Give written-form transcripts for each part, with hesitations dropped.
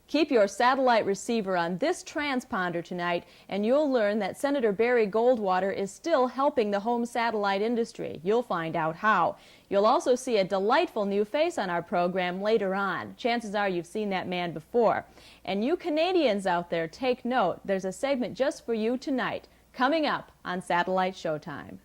Keep your satellite receiver on this transponder tonight, and you'll learn that Senator Barry Goldwater is still helping the home satellite industry. You'll find out how. You'll also see a delightful new face on our program later on. Chances are you've seen that man before. And you Canadians out there, take note. There's a segment just for you tonight, coming up on Satellite Showtime.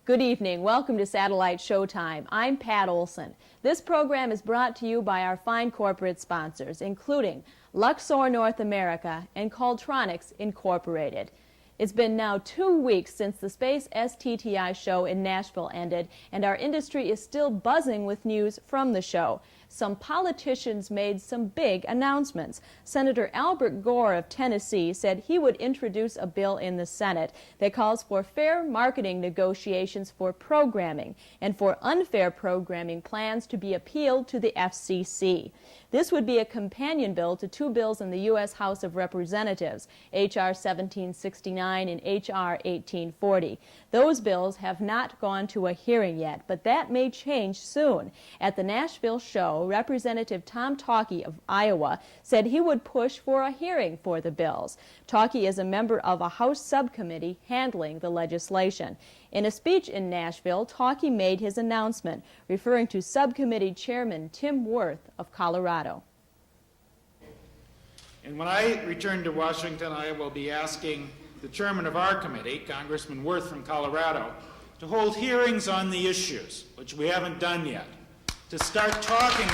Good evening. Welcome to Satellite Showtime. I'm Pat Olson. This program is brought to you by our fine corporate sponsors, including Luxor North America and Cultronics Incorporated. It's been now 2 weeks since the Space STTI show in Nashville ended, and our industry is still buzzing with news from the show. Some politicians made some big announcements. Senator Albert Gore of Tennessee said he would introduce a bill in the Senate that calls for fair marketing negotiations for programming and for unfair programming plans to be appealed to the FCC. This would be a companion bill to two bills in the U.S. House of Representatives, H.R. 1769 and H.R. 1840. Those bills have not gone to a hearing yet, but that may change soon. At the Nashville show, Representative Tom Talkie of Iowa said he would push for a hearing for the bills. Talkie is a member of a House subcommittee handling the legislation. In a speech in Nashville, Talkie made his announcement, referring to Subcommittee Chairman Tim Wirth of Colorado. And when I return to Washington, I will be asking the chairman of our committee, Congressman Wirth from Colorado, to hold hearings on the issues, which we haven't done yet, to start talking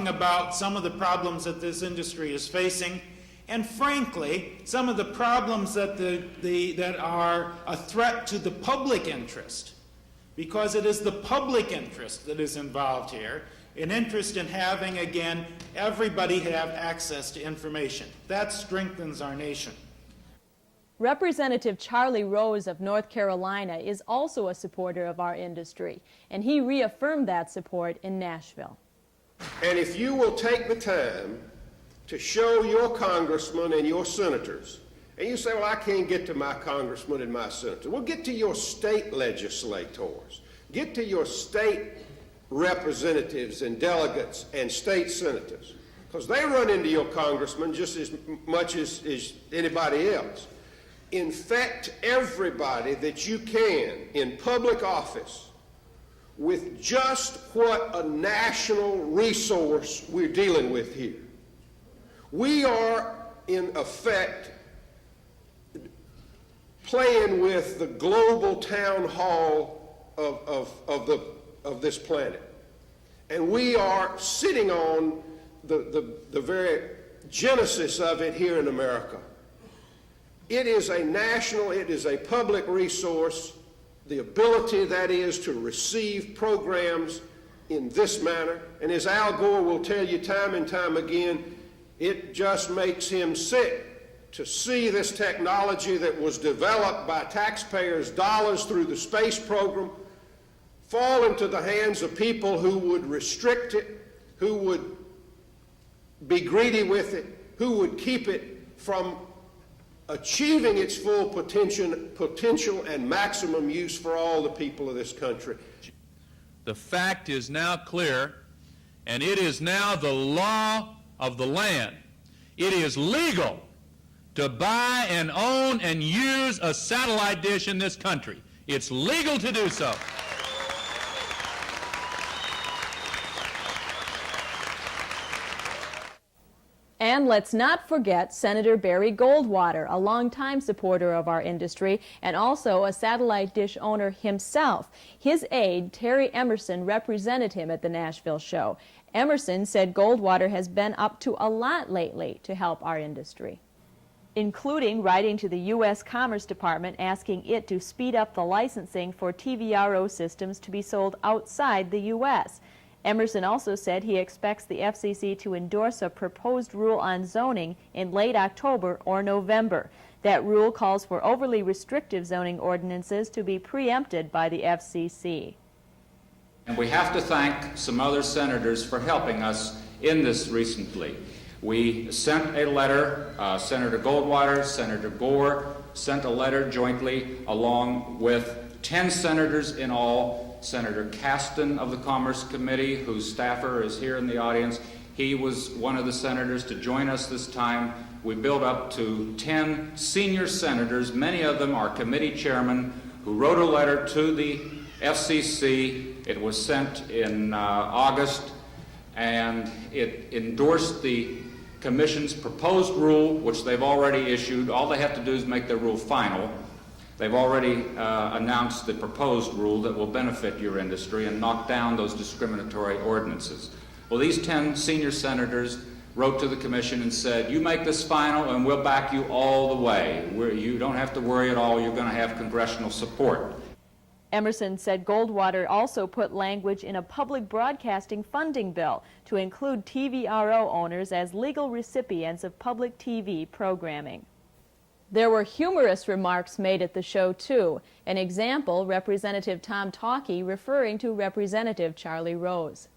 about some of the problems that this industry is facing and frankly, some of the problems that are a threat to the public interest, because it is the public interest that is involved here, an interest in having, again, everybody have access to information. That strengthens our nation. Representative Charlie Rose of North Carolina is also a supporter of our industry, and he reaffirmed that support in Nashville. And if you will take the time to show your congressmen and your senators, and you say, well, I can't get to my congressmen and my senators. Well, get to your state legislators. Get to your state representatives and delegates and state senators, because they run into your congressmen just as much as anybody else. Infect everybody that you can in public office with just what a national resource we're dealing with here. We are, in effect, playing with the global town hall of this planet. And we are sitting on the very genesis of it here in America. It is a national, it is a public resource, the ability, that is, to receive programs in this manner. And as Al Gore will tell you time and time again, it just makes him sick to see this technology that was developed by taxpayers' dollars through the space program fall into the hands of people who would restrict it, who would be greedy with it, who would keep it from achieving its full potential and maximum use for all the people of this country. The fact is now clear, and it is now the law of the land. It is legal to buy and own and use a satellite dish in this country. It's legal to do so. And let's not forget Senator Barry Goldwater, a longtime supporter of our industry and also a satellite dish owner himself. His aide, Terry Emerson, represented him at the Nashville show. Emerson said Goldwater has been up to a lot lately to help our industry, including writing to the U.S. Commerce Department asking it to speed up the licensing for TVRO systems to be sold outside the U.S. Emerson also said he expects the FCC to endorse a proposed rule on zoning in late October or November. That rule calls for overly restrictive zoning ordinances to be preempted by the FCC. And we have to thank some other senators for helping us in this recently. We sent a letter, Senator Goldwater, Senator Gore sent a letter jointly along with 10 senators in all. Senator Caston of the Commerce Committee, whose staffer is here in the audience, he was one of the senators to join us this time. We built up to 10 senior senators, many of them are committee chairmen, who wrote a letter to the FCC. It was sent in August, and it endorsed the Commission's proposed rule, which they've already issued. All they have to do is make their rule final. They've already announced the proposed rule that will benefit your industry and knock down those discriminatory ordinances. Well, these 10 senior senators wrote to the Commission and said, you make this final and we'll back you all the way. You don't have to worry at all. You're going to have congressional support. Emerson said Goldwater also put language in a public broadcasting funding bill to include TVRO owners as legal recipients of public TV programming. There were humorous remarks made at the show, too. An example, Representative Tom Talkey referring to Representative Charlie Rose.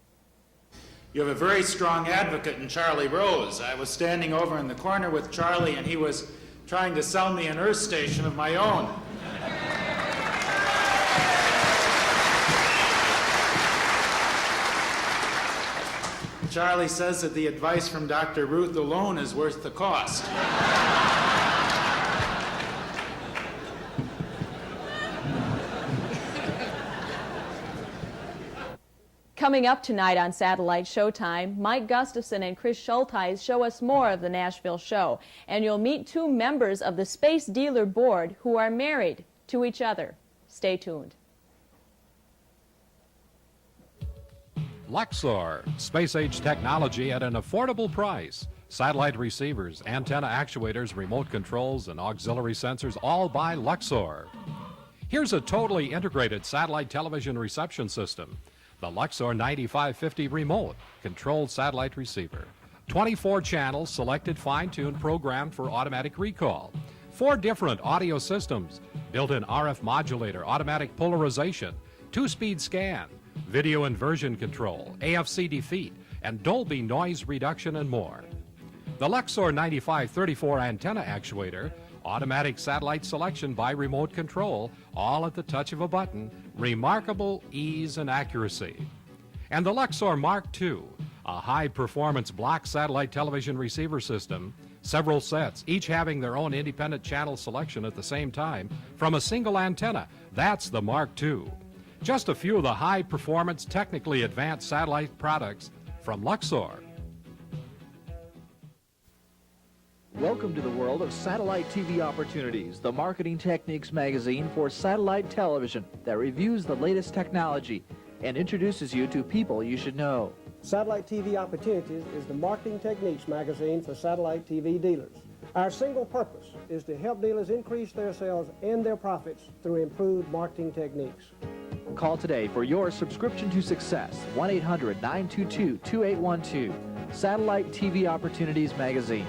You have a very strong advocate in Charlie Rose. I was standing over in the corner with Charlie, and he was trying to sell me an earth station of my own. Charlie says that the advice from Dr. Ruth alone is worth the cost. Coming up tonight on Satellite Showtime, Mike Gustafson and Chris Schultheis show us more of the Nashville show, and you'll meet 2 members of the Space Dealer Board who are married to each other. Stay tuned. Luxor, space-age technology at an affordable price. satellite receivers, antenna actuators, remote controls, and auxiliary sensors, all by Luxor. Here's a totally integrated satellite television reception system. The Luxor 9550 remote controlled satellite receiver. 24 channels selected, fine-tuned, programmed for automatic recall. 4 different audio systems, built-in RF modulator, automatic polarization, 2-speed scan, video inversion control, AFC defeat, and Dolby noise reduction, and more. The Luxor 9534 antenna actuator, automatic satellite selection by remote control, all at the touch of a button, remarkable ease and accuracy. And the Luxor Mark II, a high-performance block satellite television receiver system, several sets, each having their own independent channel selection at the same time from a single antenna. That's the Mark II. Just a few of the high-performance, technically advanced satellite products from Luxor. Welcome to the world of satellite TV opportunities, the marketing techniques magazine for satellite television that reviews the latest technology and introduces you to people you should know. Satellite TV Opportunities is the marketing techniques magazine for satellite TV dealers. Our single purpose is to help dealers increase their sales and their profits through improved marketing techniques. Call today for your subscription to success, 1-800-922-2812, Satellite TV Opportunities magazine.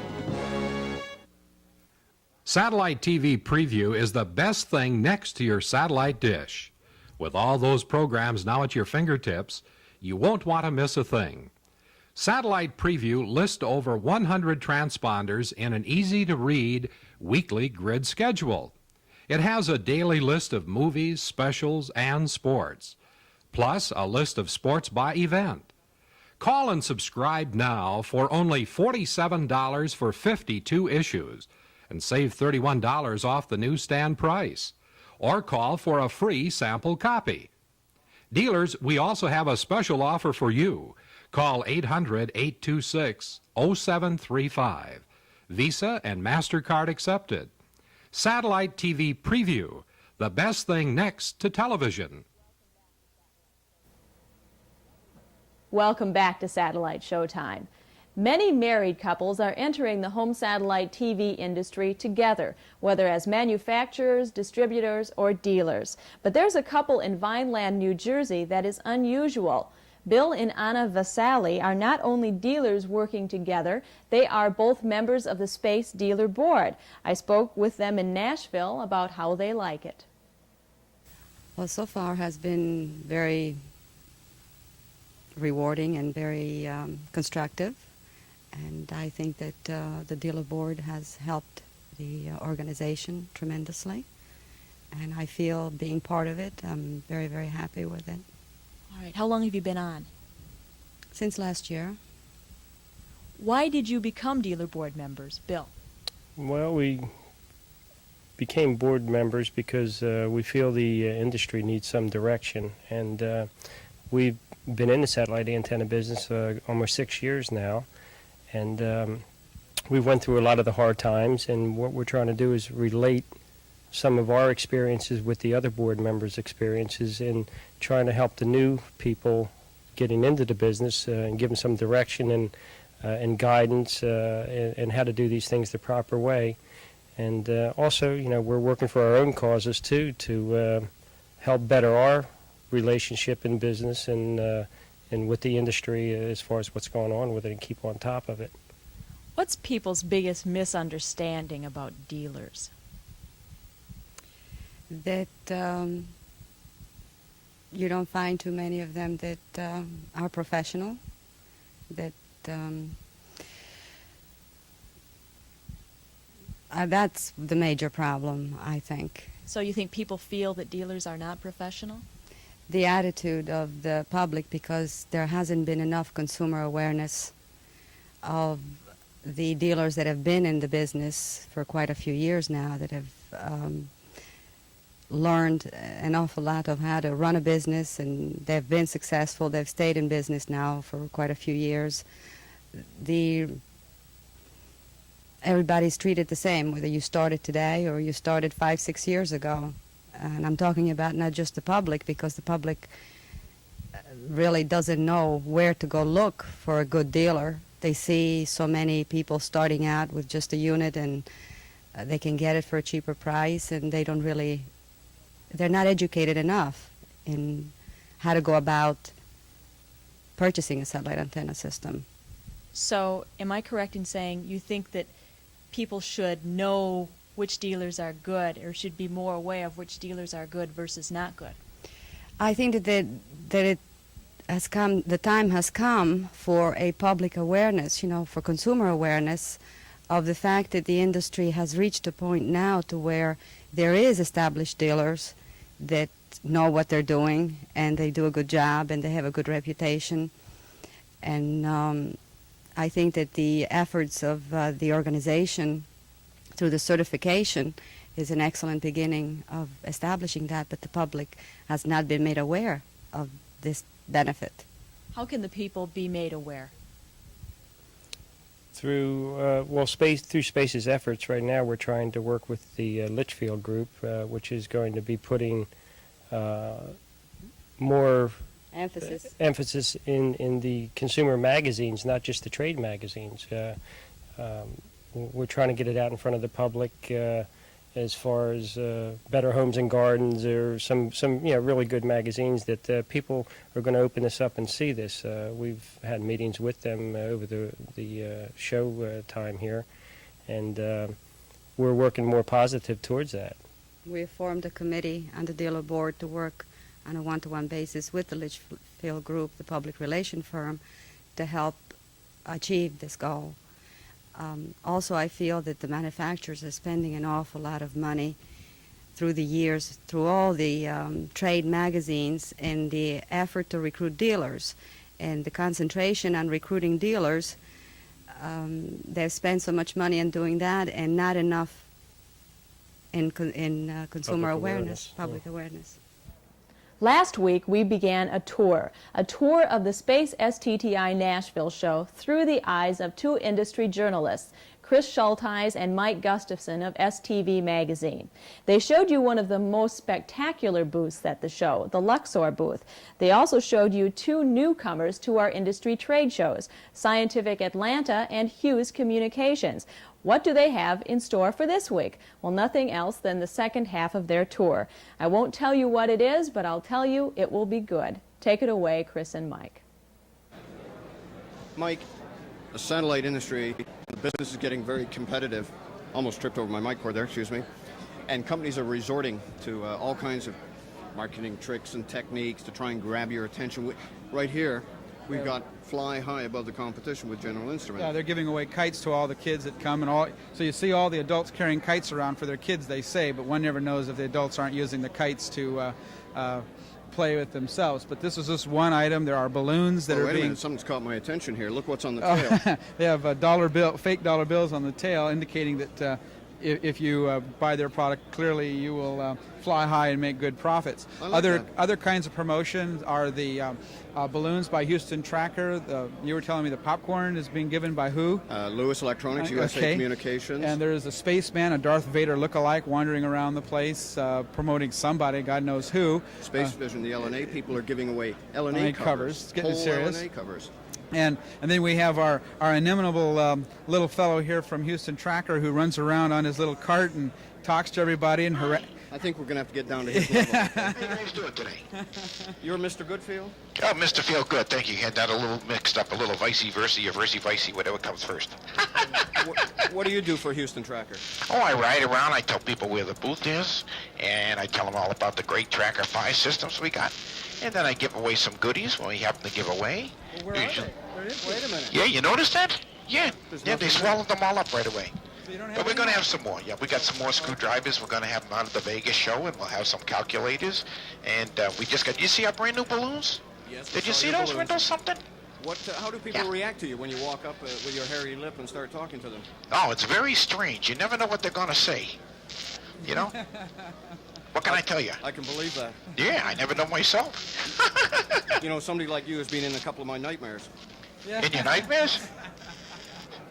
Satellite TV Preview is the best thing next to your satellite dish. With all those programs now at your fingertips, you won't want to miss a thing. Satellite Preview lists over 100 transponders in an easy-to-read weekly grid schedule. It has a daily list of movies, specials, and sports, plus a list of sports by event. Call and subscribe now for only $47 for 52 issues and save $31 off the newsstand price. Or call for a free sample copy. Dealers, we also have a special offer for you. Call 800-826-0735. Visa and MasterCard accepted. Satellite TV Preview, the best thing next to television. Welcome back to Satellite Showtime. Many married couples are entering the home satellite TV industry together, whether as manufacturers, distributors, or dealers. But there's a couple in Vineland, New Jersey that is unusual. Bill and Anna Vasali are not only dealers working together, they are both members of the Space Dealer Board. I spoke with them in Nashville about how they like it. Well, so far has been very rewarding and very constructive. And I think that the dealer board has helped the organization tremendously. And I feel being part of it, I'm very, very happy with it. All right. How long have you been on? Since last year. Why did you become dealer board members, Bill? Well, we became board members because we feel the industry needs some direction. And we've been in the satellite antenna business almost 6 years now. And we went through a lot of the hard times, and what we're trying to do is relate some of our experiences with the other board members' experiences in trying to help the new people getting into the business and give them some direction and guidance and how to do these things the proper way. And also, you know, we're working for our own causes too to help better our relationship in business and with the industry as far as what's going on with it and keep on top of it. What's people's biggest misunderstanding about dealers? That you don't find too many of them that are professional, that that's the major problem, I think. So you think people feel that dealers are not professional? The attitude of the public, because there hasn't been enough consumer awareness of the dealers that have been in the business for quite a few years now, that have learned an awful lot of how to run a business, and they've been successful. They've stayed in business now for quite a few years. Everybody's treated the same, whether you started today or you started 5-6 years ago. And I'm talking about not just the public, because the public really doesn't know where to go look for a good dealer. They see so many people starting out with just a unit, and they can get it for a cheaper price, and they don't really, they're not educated enough in how to go about purchasing a satellite antenna system. So, am I correct in saying you think that people should know which dealers are good, or should be more aware of which dealers are good versus not good? I think that it has come, the time has come for a public awareness, for consumer awareness of the fact that the industry has reached a point now to where there is established dealers that know what they're doing, and they do a good job, and they have a good reputation. And I think that the efforts of the organization through the certification is an excellent beginning of establishing that, but the public has not been made aware of this benefit. How can the people be made aware? Through through Space's efforts right now, we're trying to work with the Litchfield Group, which is going to be putting more emphasis in the consumer magazines, not just the trade magazines. We're trying to get it out in front of the public as far as Better Homes and Gardens, or some really good magazines that people are going to open this up and see this. We've had meetings with them over the show time here, and we're working more positive towards that. We have formed a committee on the dealer board to work on a one-to-one basis with the Litchfield Group, the public relation firm, to help achieve this goal. Also, I feel that the manufacturers are spending an awful lot of money through the years, through all the trade magazines, in the effort to recruit dealers. And the concentration on recruiting dealers, they've spent so much money on doing that, and not enough in consumer awareness, public awareness. Last week, we began a tour of the Space STTI Nashville show through the eyes of two industry journalists, Chris Schultheis and Mike Gustafson of STV Magazine. They showed you one of the most spectacular booths at the show, the Luxor booth. They also showed you two newcomers to our industry trade shows, Scientific Atlanta and Hughes Communications. What do they have in store for this week? Well, nothing else than the second half of their tour. I won't tell you what it is, but I'll tell you it will be good. Take it away, Chris and Mike. Mike, the satellite industry, the business is getting very competitive. Almost tripped over my mic cord there, excuse me. And companies are resorting to all kinds of marketing tricks and techniques to try and grab your attention. Right here, we've got fly high above the competition with General Instrument. Yeah, they're giving away kites to all the kids that come, and all. So you see all the adults carrying kites around for their kids, they say, but one never knows if the adults aren't using the kites to play with themselves. But this is just one item. There are balloons that are wait a being. Minute, something's caught my attention here. Look what's on the tail. They have fake dollar bills on the tail, indicating that if you buy their product, clearly you will fly high and make good profits. Other kinds of promotions are the balloons by Houston Tracker. You were telling me the popcorn is being given by who? Lewis Electronics, USA Communications. And there's a spaceman, a Darth Vader look-alike, wandering around the place promoting somebody, God knows who. Space Vision, the LNA people are giving away LNA covers. It's getting serious. LNA covers. And then we have our inimitable little fellow here from Houston Tracker who runs around on his little cart and talks to everybody and I think we're going to have to get down to his level. How you guys doing today? You're Mr. Goodfield? Oh, Mr. Feel Good, thank you. Had that a little mixed up, a little vice-versa or versi-vicey, whatever comes first. What do you do for Houston Tracker? Oh, I ride around, I tell people where the booth is, and I tell them all about the great Tracker 5 systems we got. And then I give away some goodies when we happen to give away. Well, where are they? Wait a minute. Yeah, you noticed that? Yeah, they swallowed them all up right away. So but we're going to have some more. Yeah, we got some more screwdrivers. We're going to have them out at the Vegas show, and we'll have some calculators. And we just got, you see our brand new balloons? Yes. Did you see those windows something? How do people react to you when you walk up with your hairy lip and start talking to them? Oh, it's very strange. You never know what they're going to say. You know? What can I tell you? I can believe that. Yeah, I never know myself. You know, somebody like you has been in a couple of my nightmares. Yeah. In your nightmares?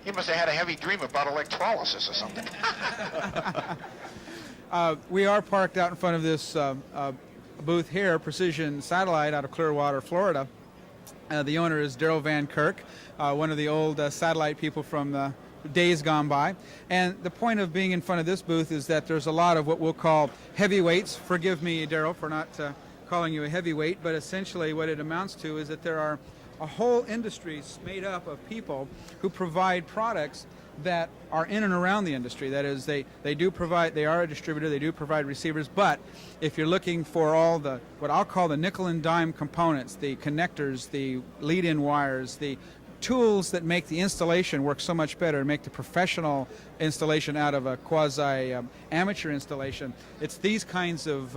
You must have had a heavy dream about electrolysis or something. We are parked out in front of this booth here, Precision Satellite out of Clearwater, Florida. The owner is Daryl Van Kirk, one of the old satellite people from days gone by. And the point of being in front of this booth is that there's a lot of what we'll call heavyweights. Forgive me, Daryl, for not calling you a heavyweight, but essentially what it amounts to is that there are a whole industry made up of people who provide products that are in and around the industry. That is, they are a distributor, they do provide receivers, but if you're looking for all the, what I'll call the nickel and dime components, the connectors, the lead-in wires, the tools that make the installation work so much better and make the professional installation out of a quasi-amateur installation, it's these kinds of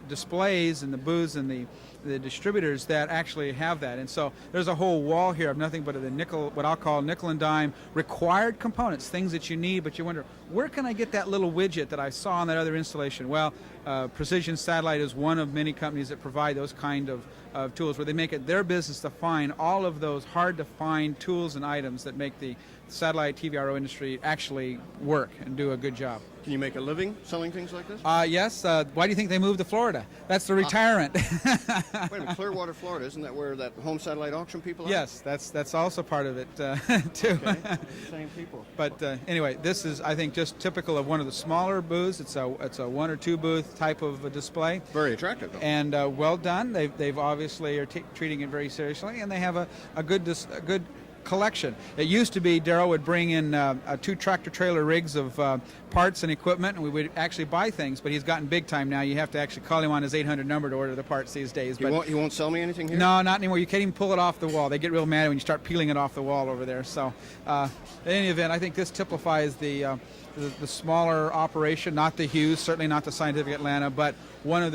displays and the booths and the distributors that actually have that. And so there's a whole wall here of nothing but the nickel, what I'll call nickel and dime required components, things that you need, but you wonder, where can I get that little widget that I saw on that other installation? Well, Precision Satellite is one of many companies that provide those kind of tools where they make it their business to find all of those hard to find tools and items that make the satellite TVRO industry actually work and do a good job. Can you make a living selling things like this? Yes. Why do you think they moved to Florida? That's the retirement. Wait a minute, Clearwater, Florida, isn't that where that home satellite auction people are? Yes, that's also part of it too. Okay. Same people. But anyway, this is, I think, just typical of one of the smaller booths. It's a 1 or 2 booth type of a display. Very attractive, though. And well done. They've obviously are treating it very seriously, and they have a good collection. It used to be Daryl would bring in 2 tractor-trailer rigs of parts and equipment, and we would actually buy things, but he's gotten big time now. You have to actually call him on his 800 number to order the parts these days. He won't sell me anything here? No, not anymore. You can't even pull it off the wall. They get real mad when you start peeling it off the wall over there. So in any event, I think this typifies the smaller operation, not the Hughes, certainly not the Scientific Atlanta, but one of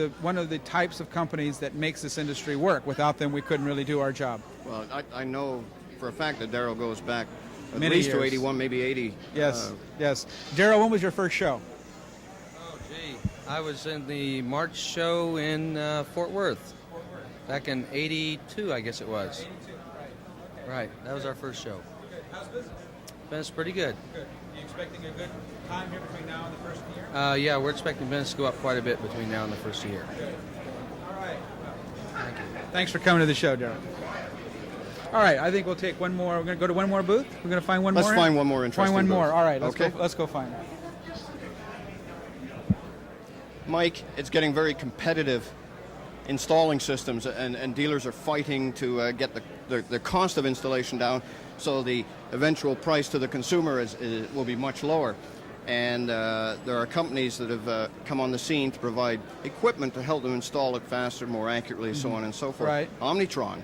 the types of companies that makes this industry work. Without them, we couldn't really do our job. Well, I know for a fact that Daryl goes back at Many least years. to 81, maybe 80. Yes, yes. Daryl, when was your first show? Oh, gee. I was in the March show in Fort Worth back in 82, I guess it was. 82, right. Right, that was our first show. Good. How's business? Business pretty good. Good. Are you expecting a good time here between now and the first year? Yeah, we're expecting business to go up quite a bit between now and the first year. Good. All right. Well, Thank you. thanks for coming to the show, Daryl. All right, I think we'll take one more. We're going to go to one more booth. We're going to find one more. Let's find one more interesting Find one more. booth. All right, Okay. let's go find it. Mike, it's getting very competitive installing systems, and dealers are fighting to get the cost of installation down, so the eventual price to the consumer will be much lower. And there are companies that have come on the scene to provide equipment to help them install it faster, more accurately, so on and so forth. Right. Omnitron,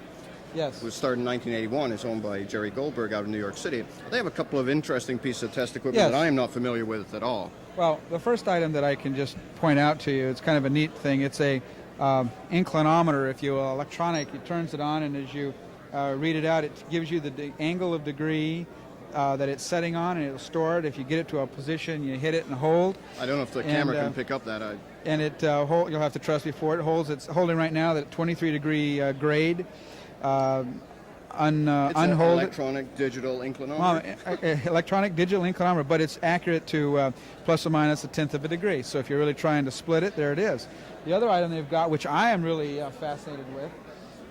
Yes. was started in 1981, is owned by Jerry Goldberg out of New York City. They have a couple of interesting pieces of test equipment Yes. that I am not familiar with at all. Well, the first item that I can just point out to you, it's kind of a neat thing. It's a inclinometer, if you will, electronic. It turns it on, and as you read it out, it gives you the angle of degree that it's setting on, and it'll store it. If you get it to a position, you hit it and hold. I don't know if the camera can pick up that. And it you'll have to trust me for it. It's holding right now that 23-degree grade. It's an Unhold it. electronic digital inclinometer. Electronic digital inclinometer, but it's accurate to plus or minus 1/10 of a degree. So if you're really trying to split it, there it is. The other item they've got, which I am really fascinated with,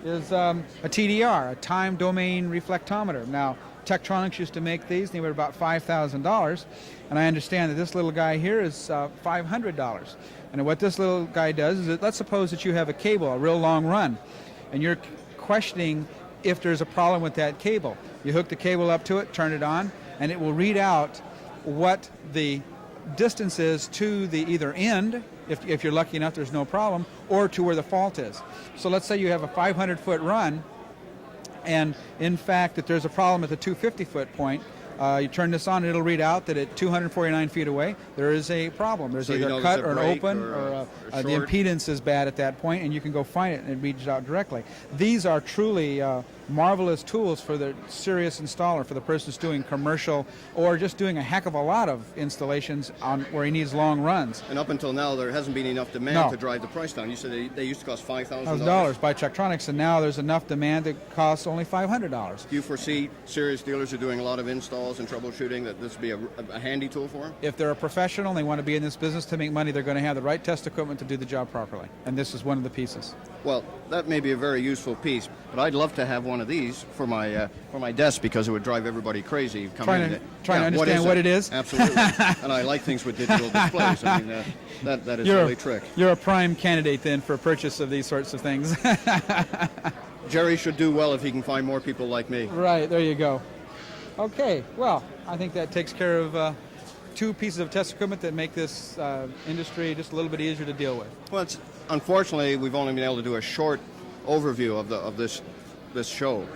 is a TDR, a time domain reflectometer. Now, Tektronix used to make these, and they were about $5,000, and I understand that this little guy here is $500. And what this little guy does is, let's suppose that you have a cable, a real long run, and you're questioning if there's a problem with that cable. You hook the cable up to it, turn it on, and it will read out what the distance is to the either end, if you're lucky enough there's no problem, or to where the fault is. So let's say you have a 500-foot run, and in fact that there's a problem at the 250-foot point. You turn this on, and it'll read out that at 249 feet away, there is a problem. There's So you either know a cut there's a or an break open, or a the short. impedance is bad at that point, and you can go find it, and it reads it out directly. These are truly marvelous tools for the serious installer, for the person who's doing commercial or just doing a heck of a lot of installations on where he needs long runs. And up until now, there hasn't been enough demand to drive the price down. You said they used to cost $5,000 by Checktronics, and now there's enough demand that costs only $500. Do you foresee serious dealers who are doing a lot of installs and troubleshooting that this would be a handy tool for them? If they're a professional and they want to be in this business to make money, they're going to have the right test equipment to do the job properly, and this is one of the pieces. Well, that may be a very useful piece, but I'd love to have one of these for my desk because it would drive everybody crazy. Trying to understand what it is? Absolutely. And I like things with digital displays. I mean, that is really a trick. You're a prime candidate then for purchase of these sorts of things. Jerry should do well if he can find more people like me. Right, there you go. Okay, well, I think that takes care of two pieces of test equipment that make this industry just a little bit easier to deal with. Well, unfortunately, we've only been able to do a short overview of this show,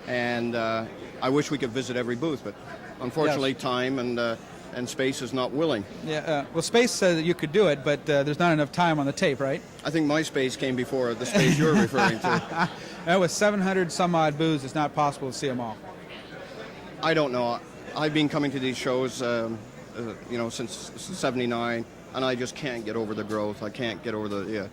and I wish we could visit every booth, but unfortunately, yes. Time and space is not willing. Yeah, well, space says that you could do it, but there's not enough time on the tape, right? I think my space came before the space you're referring to. That was 700 some odd booths. It's not possible to see them all. I don't know. I've been coming to these shows, since '79, and I just can't get over the growth. I can't get over the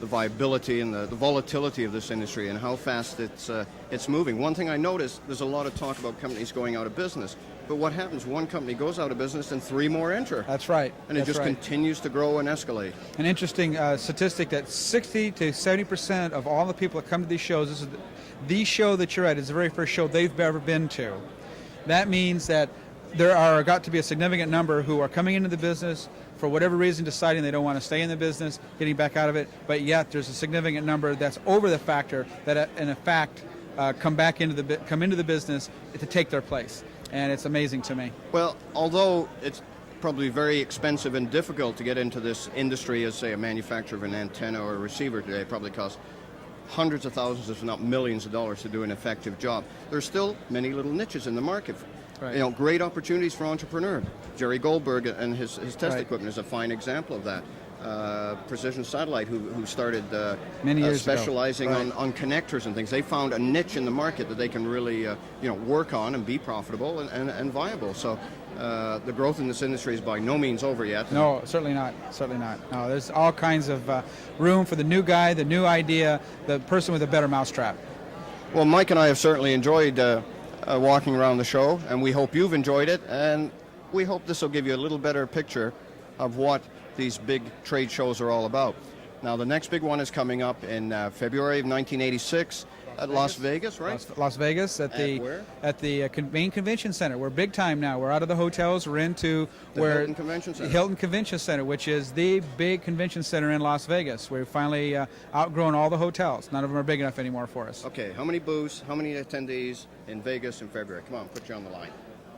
viability and the volatility of this industry and how fast it's moving. One thing I noticed, there's a lot of talk about companies going out of business. But what happens? One company goes out of business and 3 more enter. That's right. And it just continues to grow and escalate. An interesting statistic that 60 to 70% of all the people that come to these shows, this is the show that you're at, is the very first show they've ever been to. That means that there are got to be a significant number who are coming into the business for whatever reason, deciding they don't want to stay in the business, getting back out of it, but yet there's a significant number that's over the factor that in fact come into the business to take their place. And it's amazing to me. Well, although it's probably very expensive and difficult to get into this industry as, say, a manufacturer of an antenna or a receiver today, it probably costs hundreds of thousands, if not millions of dollars to do an effective job. There's still many little niches in the market. Right. Great opportunities for entrepreneurs. Jerry Goldberg and his test equipment is a fine example of that. Precision Satellite, who started many years specializing ago. on connectors and things. They found a niche in the market that they can really work on and be profitable and viable. So the growth in this industry is by no means over yet. No, certainly not. Certainly not. No, there's all kinds of room for the new guy, the new idea, the person with a better mousetrap. Well, Mike and I have certainly enjoyed walking around the show, and we hope you've enjoyed it, and we hope this will give you a little better picture of what these big trade shows are all about. Now, the next big one is coming up in February of 1986 at Las Vegas, right? Las Vegas at the main convention center. We're big time now. We're out of the hotels. We're into the Hilton Convention Center. Hilton Convention Center, which is the big convention center in Las Vegas. We've finally outgrown all the hotels. None of them are big enough anymore for us. Okay, how many booths, how many attendees in Vegas in February? Come on, put you on the line.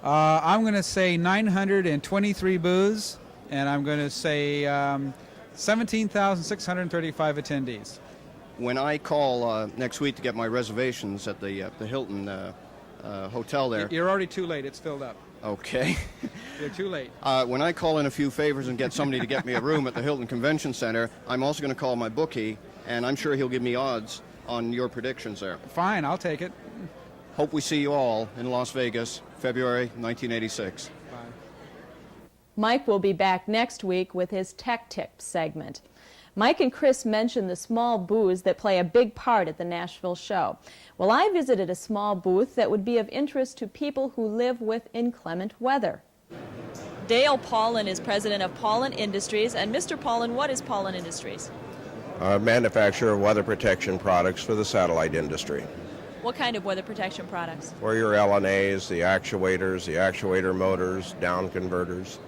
I'm going to say 923 booths, and I'm going to say 17,635 attendees. When I call next week to get my reservations at the Hilton hotel there... You're already too late. It's filled up. Okay. You're too late. When I call in a few favors and get somebody to get me a room at the Hilton Convention Center, I'm also going to call my bookie, and I'm sure he'll give me odds on your predictions there. Fine, I'll take it. Hope we see you all in Las Vegas, February 1986. Bye. Mike will be back next week with his Tech Tips segment. Mike and Chris mentioned the small booths that play a big part at the Nashville show. Well, I visited a small booth that would be of interest to people who live with inclement weather. Dale Paulin is president of Paulin Industries. And Mr. Paulin, what is Paulin Industries? A manufacturer of weather protection products for the satellite industry. What kind of weather protection products? For your LNAs, the actuators, the actuator motors, down converters.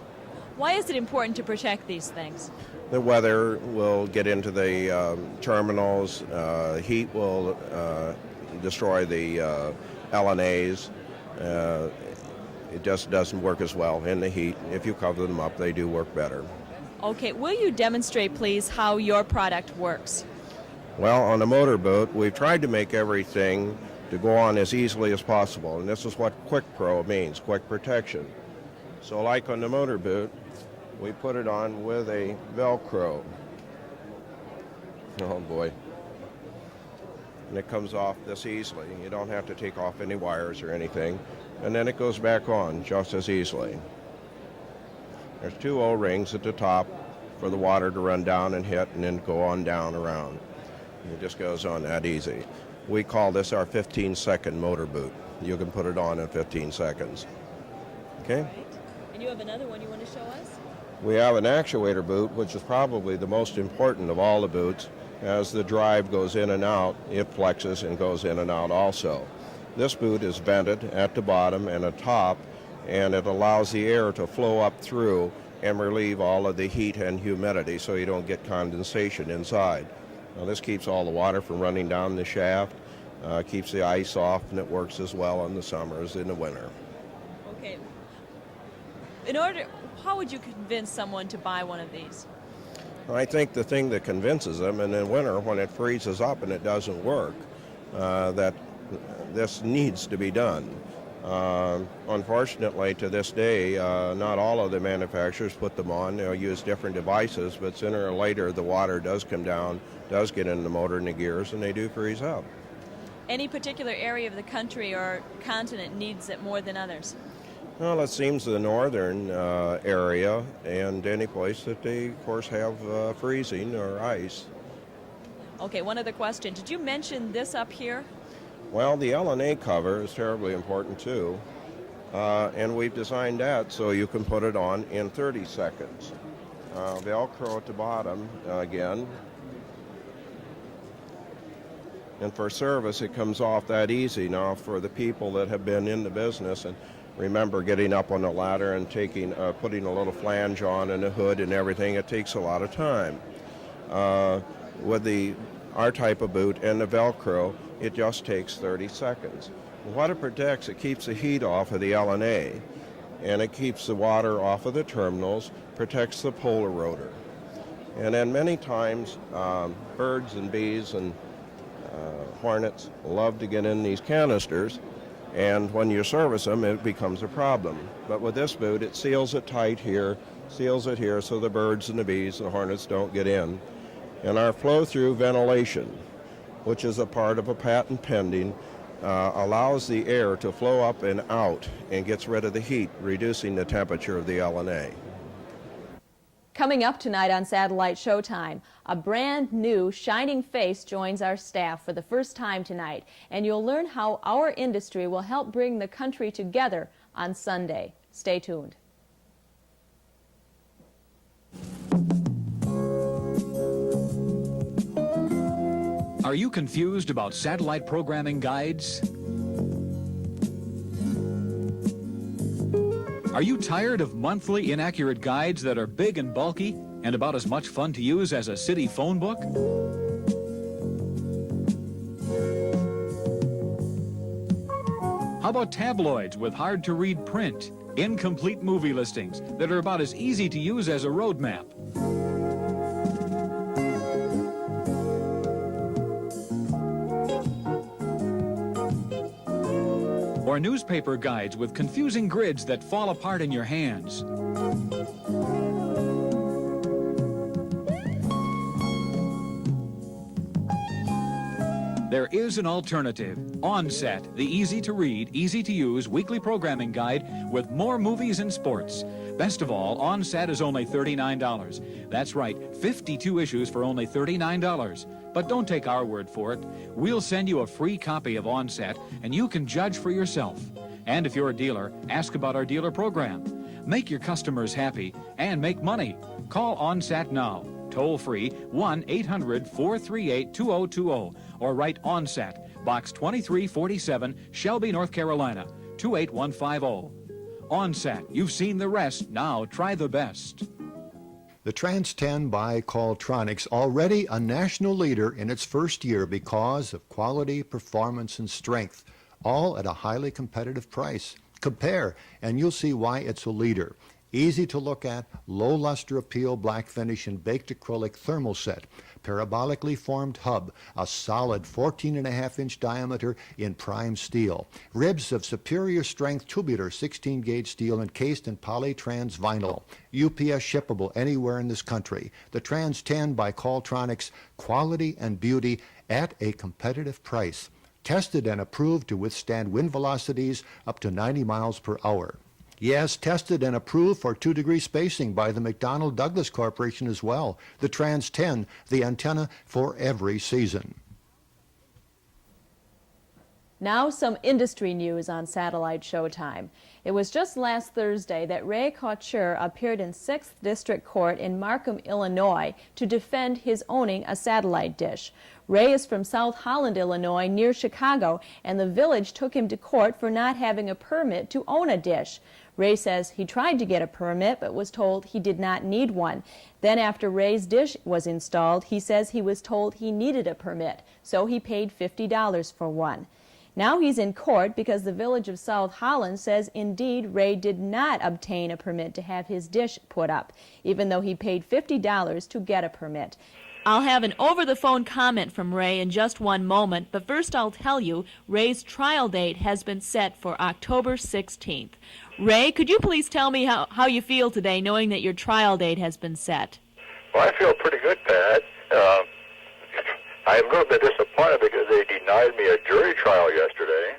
Why is it important to protect these things? The weather will get into the terminals. Heat will destroy the LNAs. It just doesn't work as well in the heat. If you cover them up, they do work better. Okay, will you demonstrate, please, how your product works? Well, on a motorboat, we've tried to make everything to go on as easily as possible, and this is what Quick Pro means, quick protection. So like on the motorboat, we put it on with a Velcro. Oh boy. and it comes off this easily. You don't have to take off any wires or anything, and then it goes back on just as easily. There's 2 O-rings at the top for the water to run down and hit and then go on down around. It just goes on that easy. We call this our 15-second motor boot. You can put it on in 15 seconds. Okay? Right. And you have another one you want to show us? We have an actuator boot, which is probably the most important of all the boots. As the drive goes in and out, it flexes and goes in and out also. This boot is vented at the bottom and at top, and it allows the air to flow up through and relieve all of the heat and humidity so you don't get condensation inside. Now, this keeps all the water from running down the shaft, keeps the ice off, and it works as well in the summer as in the winter. Okay. How would you convince someone to buy one of these? I think the thing that convinces them, and in winter when it freezes up and it doesn't work, that this needs to be done. Unfortunately, to this day, not all of the manufacturers put them on. They'll use different devices, but sooner or later the water does come down, does get in the motor and the gears, and they do freeze up. Any particular area of the country or continent needs it more than others? Well, it seems the northern area and any place that they, of course, have freezing or ice. Okay, one other question. Did you mention this up here? Well, the LNA cover is terribly important too, and we've designed that so you can put it on in 30 seconds. Velcro at the bottom again, and for service it comes off that easy. Now for the people that have been in the business and remember getting up on a ladder and putting a little flange on and a hood and everything, it takes a lot of time. With our type of boot and the Velcro, it just takes 30 seconds. What it protects, it keeps the heat off of the LNA, and it keeps the water off of the terminals, protects the polar rotor. And then many times, birds and bees and hornets love to get in these canisters, and when you service them, it becomes a problem. But with this boot, it seals it tight here, seals it here, so the birds and the bees and the hornets don't get in. And our flow-through ventilation, which is a part of a patent pending, allows the air to flow up and out and gets rid of the heat, reducing the temperature of the LNA. Coming up tonight on Satellite Showtime, a brand new shining face joins our staff for the first time tonight, and you'll learn how our industry will help bring the country together on Sunday. Stay tuned. Are you confused about satellite programming guides? Are you tired of monthly inaccurate guides that are big and bulky and about as much fun to use as a city phone book? How about tabloids with hard-to-read print, incomplete movie listings that are about as easy to use as a road map? Or newspaper guides with confusing grids that fall apart in your hands? There is an alternative. OnSet, the easy-to-read, easy-to-use weekly programming guide with more movies and sports. Best of all, OnSet is only $39. That's right, 52 issues for only $39. But don't take our word for it. We'll send you a free copy of OnSet, and you can judge for yourself. And if you're a dealer, ask about our dealer program. Make your customers happy and make money. Call OnSet now. Toll free 1-800-438-2020 or write OnSet, Box 2347, Shelby, North Carolina, 28150. OnSet, you've seen the rest. Now try the best. The Trans 10 by Qualtronics, already a national leader in its first year because of quality, performance, and strength, all at a highly competitive price. Compare, and you'll see why it's a leader. Easy to look at, low luster appeal black finish and baked acrylic thermal set, parabolically formed hub, a solid 14.5-inch diameter in prime steel, ribs of superior strength tubular 16-gauge steel encased in polytrans vinyl, UPS shippable anywhere in this country. The Trans 10 by Qualtronics, quality and beauty at a competitive price, tested and approved to withstand wind velocities up to 90 miles per hour. Yes, tested and approved for 2-degree spacing by the McDonnell Douglas Corporation as well. The Trans 10, the antenna for every season. Now some industry news on Satellite Showtime. It was just last Thursday that Ray Couture appeared in 6th District Court in Markham, Illinois to defend his owning a satellite dish. Ray is from South Holland, Illinois, near Chicago, and the village took him to court for not having a permit to own a dish. Ray says he tried to get a permit but was told he did not need one. Then after Ray's dish was installed, he says he was told he needed a permit, so he paid $50 for one. Now he's in court because the village of South Holland says indeed Ray did not obtain a permit to have his dish put up, even though he paid $50 to get a permit. I'll have an over-the-phone comment from Ray in just one moment, but first I'll tell you Ray's trial date has been set for October 16th. Ray, could you please tell me how you feel today knowing that your trial date has been set? Well, I feel pretty good, Pat. I'm a little bit disappointed because they denied me a jury trial yesterday,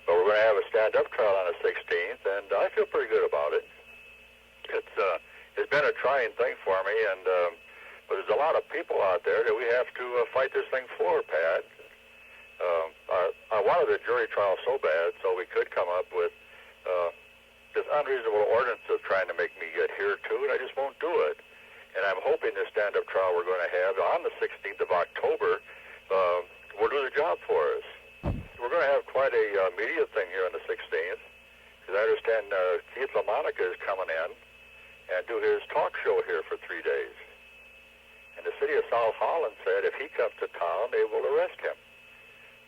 but we're going to have a stand-up trial on the 16th, and I feel pretty good about it. It's been a trying thing for me, but there's a lot of people out there that we have to fight this thing for, Pat. I wanted a jury trial so bad so we could come up with this unreasonable ordinance of trying to make me adhere to it. I just won't do it. And I'm hoping this stand-up trial we're going to have on the 16th of October will do the job for us. We're going to have quite a media thing here on the 16th, because I understand Keith LaMonica is coming in and do his talk show here for 3 days. And the city of South Holland said if he comes to town, they will arrest him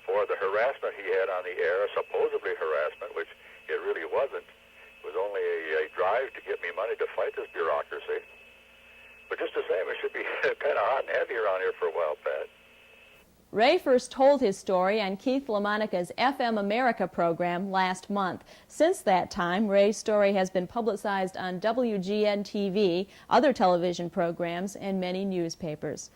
for the harassment he had on the air, supposedly harassment, which it really wasn't. It was only a drive to get me money to fight this bureaucracy. But just the same, it should be kind of hot and heavy around here for a while, Pat. Ray first told his story on Keith LaMonica's FM America program last month. Since that time, Ray's story has been publicized on WGN-TV, other television programs, and many newspapers.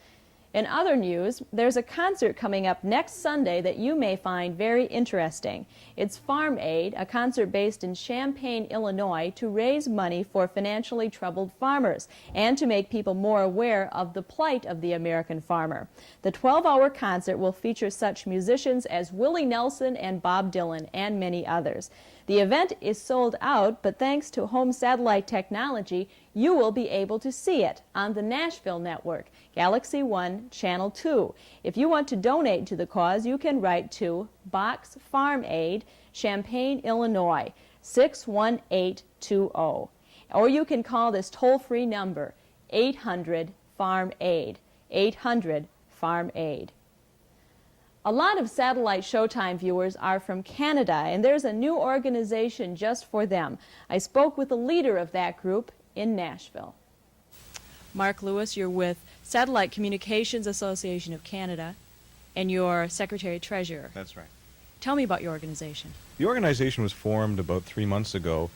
In other news, there's a concert coming up next Sunday that you may find very interesting. It's Farm Aid, a concert based in Champaign, Illinois, to raise money for financially troubled farmers and to make people more aware of the plight of the American farmer. The 12-hour concert will feature such musicians as Willie Nelson and Bob Dylan and many others. The event is sold out, but thanks to home satellite technology, you will be able to see it on the Nashville network, Galaxy 1, Channel 2. If you want to donate to the cause, you can write to Box Farm Aid, Champaign, Illinois, 61820. Or you can call this toll-free number, 800-FARM-AID, 800-FARM-AID. A lot of Satellite Showtime viewers are from Canada, and there's a new organization just for them. I spoke with the leader of that group in Nashville. Mark Lewis, you're with Satellite Communications Association of Canada, and you're Secretary-Treasurer. That's right. Tell me about your organization. The organization was formed about 3 months ago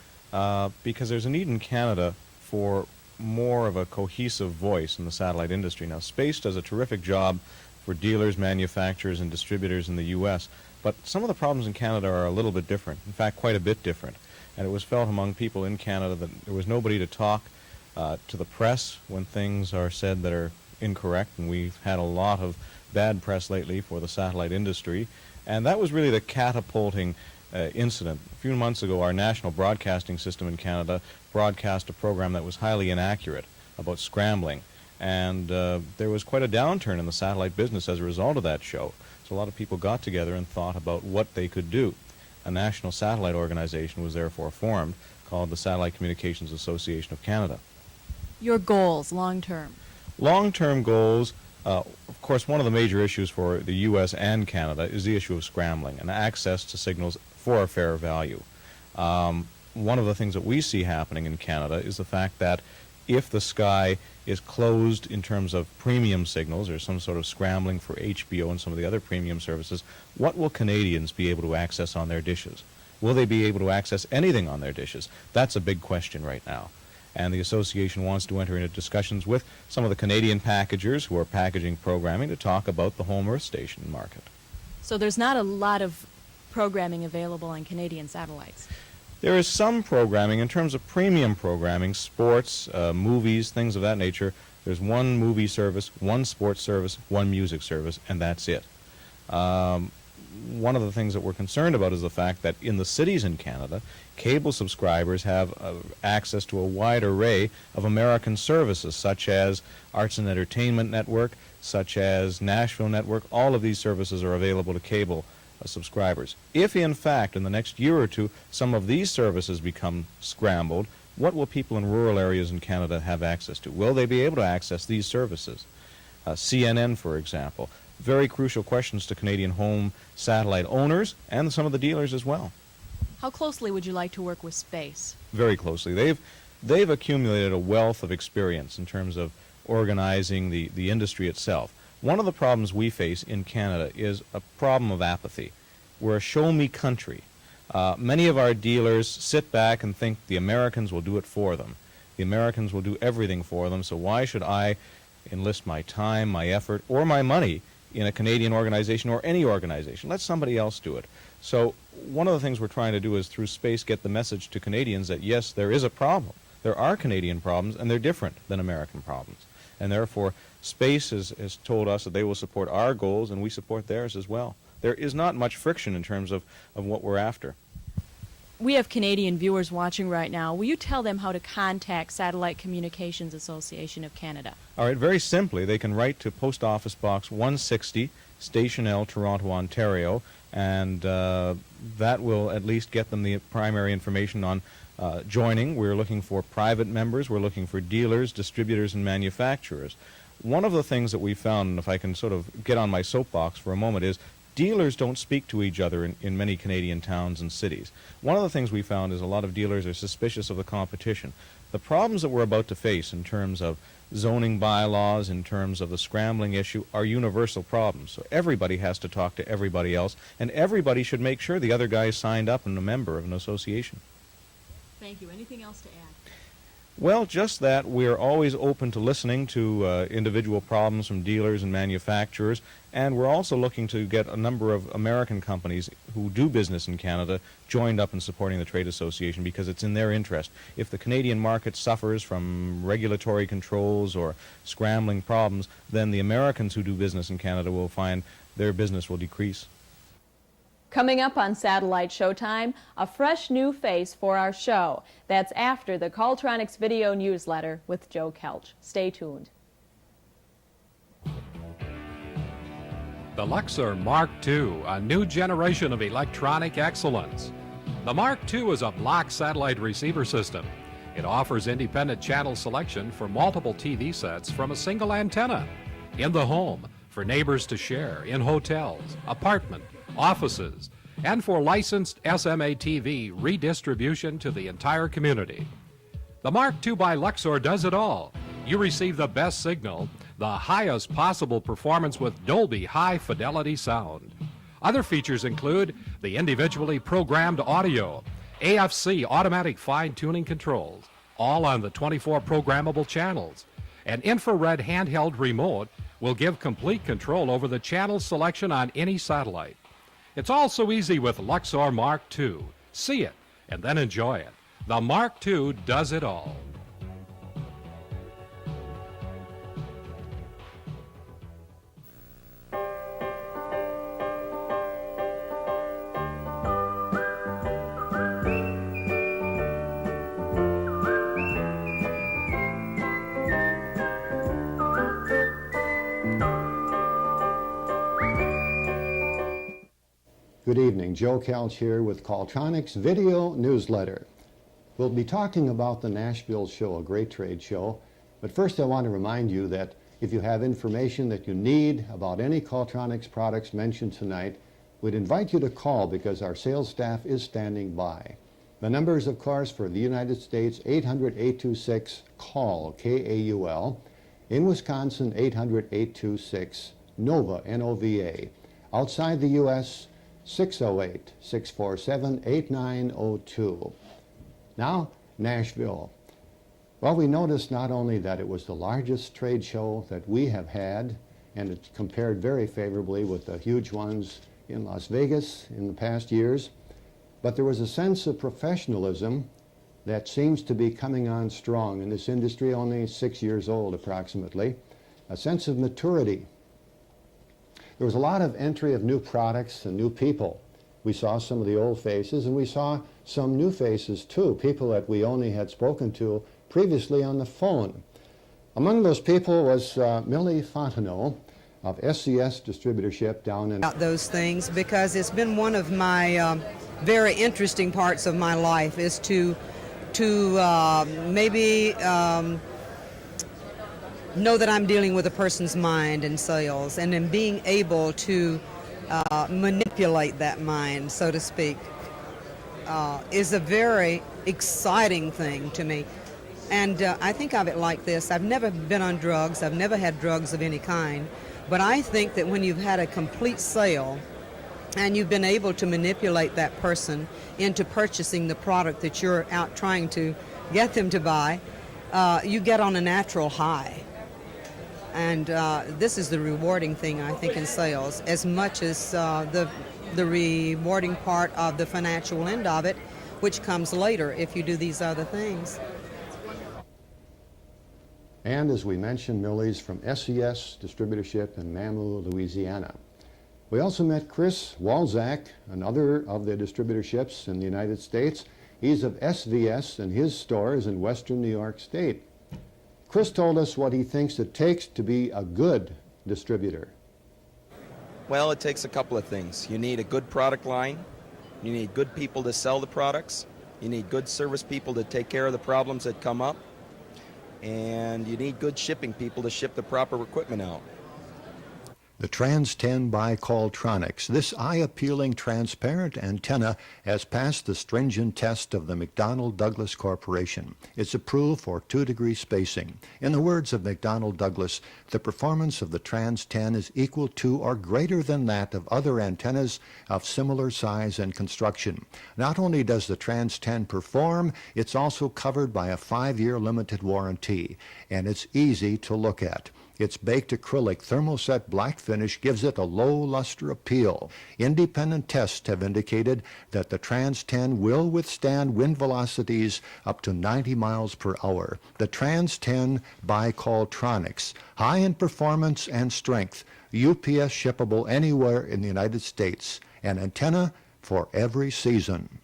because there's a need in Canada for more of a cohesive voice in the satellite industry. Now, Space does a terrific job for dealers, manufacturers, and distributors in the U.S., but some of the problems in Canada are a little bit different, in fact, quite a bit different. And it was felt among people in Canada that there was nobody to talk to the press when things are said that are incorrect, and we've had a lot of bad press lately for the satellite industry, and that was really the catapulting incident. A few months ago, our national broadcasting system in Canada broadcast a program that was highly inaccurate about scrambling, and there was quite a downturn in the satellite business as a result of that show. So a lot of people got together and thought about what they could do. A national satellite organization was therefore formed called the Satellite Communications Association of Canada. Your goals, long-term? Long-term goals, of course, one of the major issues for the U.S. and Canada is the issue of scrambling and access to signals for a fair value. One of the things that we see happening in Canada is the fact that if the sky is closed in terms of premium signals or some sort of scrambling for HBO and some of the other premium services, what will Canadians be able to access on their dishes? Will they be able to access anything on their dishes? That's a big question right now. and the association wants to enter into discussions with some of the Canadian packagers who are packaging programming to talk about the home earth station market. So there's not a lot of programming available on Canadian satellites. There is some programming in terms of premium programming, sports, movies, things of that nature. There's one movie service, one sports service, one music service, and that's it. One of the things that we're concerned about is the fact that in the cities in Canada, cable subscribers have access to a wide array of American services, such as Arts and Entertainment Network, such as Nashville Network. All of these services are available to cable subscribers. If, in fact, in the next year or two, some of these services become scrambled, what will people in rural areas in Canada have access to? Will they be able to access these services? CNN, for example. Very crucial questions to Canadian home satellite owners and some of the dealers as well. How closely would you like to work with space? Very closely. They've accumulated a wealth of experience in terms of organizing the industry itself. One of the problems we face in Canada is a problem of apathy. We're a show-me country. Many of our dealers sit back and think the Americans will do it for them. The Americans will do everything for them, so why should I enlist my time, my effort, or my money in a Canadian organization or any organization? Let somebody else do it. So one of the things we're trying to do is through space get the message to Canadians that yes, there is a problem. There are Canadian problems, and they're different than American problems. And therefore, space has told us that they will support our goals, and we support theirs as well. There is not much friction in terms of what we're after. We have Canadian viewers watching right now. Will you tell them how to contact Satellite Communications Association of Canada? All right, very simply, they can write to Post Office Box 160, Station L, Toronto, Ontario, and that will at least get them the primary information on joining. We're looking for private members. We're looking for dealers, distributors, and manufacturers. One of the things that we found, and if I can sort of get on my soapbox for a moment, is dealers don't speak to each other in many Canadian towns and cities. One of the things we found is a lot of dealers are suspicious of the competition. The problems that we're about to face in terms of zoning bylaws, in terms of the scrambling issue, are universal problems. So everybody has to talk to everybody else, and everybody should make sure the other guy is signed up and a member of an association. Thank you. Anything else to add? Well, just that we're always open to listening to individual problems from dealers and manufacturers, and we're also looking to get a number of American companies who do business in Canada joined up in supporting the trade association because it's in their interest. If the Canadian market suffers from regulatory controls or scrambling problems, then the Americans who do business in Canada will find their business will decrease. Coming up on Satellite Showtime, a fresh new face for our show. That's after the Cultronics video newsletter with Joe Kelch. Stay tuned. The Luxor Mark II, a new generation of electronic excellence. The Mark II is a block satellite receiver system. It offers independent channel selection for multiple TV sets from a single antenna. In the home, for neighbors to share, in hotels, apartments, offices, and for licensed SMA TV redistribution to the entire community. The Mark II by Luxor does it all. You receive the best signal, the highest possible performance with Dolby high-fidelity sound. Other features include the individually programmed audio, AFC automatic fine-tuning controls, all on the 24 programmable channels. An infrared handheld remote will give complete control over the channel selection on any satellite. It's all so easy with Luxor Mark II. See it and then enjoy it. The Mark II does it all. Good evening, Joe Kelch here with Cultronics Video Newsletter. We'll be talking about the Nashville show, a great trade show. But first I want to remind you that if you have information that you need about any Cultronics products mentioned tonight, we'd invite you to call because our sales staff is standing by. The number is, of course, for the United States, 800-826-CALL, K-A-U-L. In Wisconsin, 800-826-NOVA, N-O-V-A. Outside the U.S., 608-647-8902. Now, Nashville. Well, we noticed not only that it was the largest trade show that we have had, and it compared very favorably with the huge ones in Las Vegas in the past years, but there was a sense of professionalism that seems to be coming on strong in this industry, only 6 years old approximately, a sense of maturity. There was a lot of entry of new products and new people. We saw some of the old faces, and we saw some new faces too, people that we only had spoken to previously on the phone. Among those people was Millie Fontenot of SCS Distributorship down in... About those things, because it's been one of my very interesting parts of my life, is to maybe know that I'm dealing with a person's mind in sales, and then being able to manipulate that mind, so to speak, is a very exciting thing to me. And I think of it like this. I've never been on drugs. I've never had drugs of any kind. But I think that when you've had a complete sale and you've been able to manipulate that person into purchasing the product that you're out trying to get them to buy, you get on a natural high. And this is the rewarding thing, I think, in sales, as much as the rewarding part of the financial end of it, which comes later if you do these other things. And as we mentioned, Millie's from SCS Distributorship in Mamou, Louisiana. We also met Chris Walzak, another of the distributorships in the United States. He's of SVS, and his store is in Western New York State. Chris told us what he thinks it takes to be a good distributor. Well, it takes a couple of things. You need a good product line. You need good people to sell the products. You need good service people to take care of the problems that come up. And you need good shipping people to ship the proper equipment out. The Trans 10 by Coltronics. This eye-appealing transparent antenna has passed the stringent test of the McDonnell Douglas Corporation. It's approved for 2-degree spacing. In the words of McDonnell Douglas, the performance of the Trans 10 is equal to or greater than that of other antennas of similar size and construction. Not only does the Trans 10 perform, it's also covered by a 5-year limited warranty, and it's easy to look at. Its baked acrylic thermoset black finish gives it a low luster appeal. Independent tests have indicated that the Trans 10 will withstand wind velocities up to 90 miles per hour. The Trans 10 by Coltronics, high in performance and strength, UPS shippable anywhere in the United States, an antenna for every season.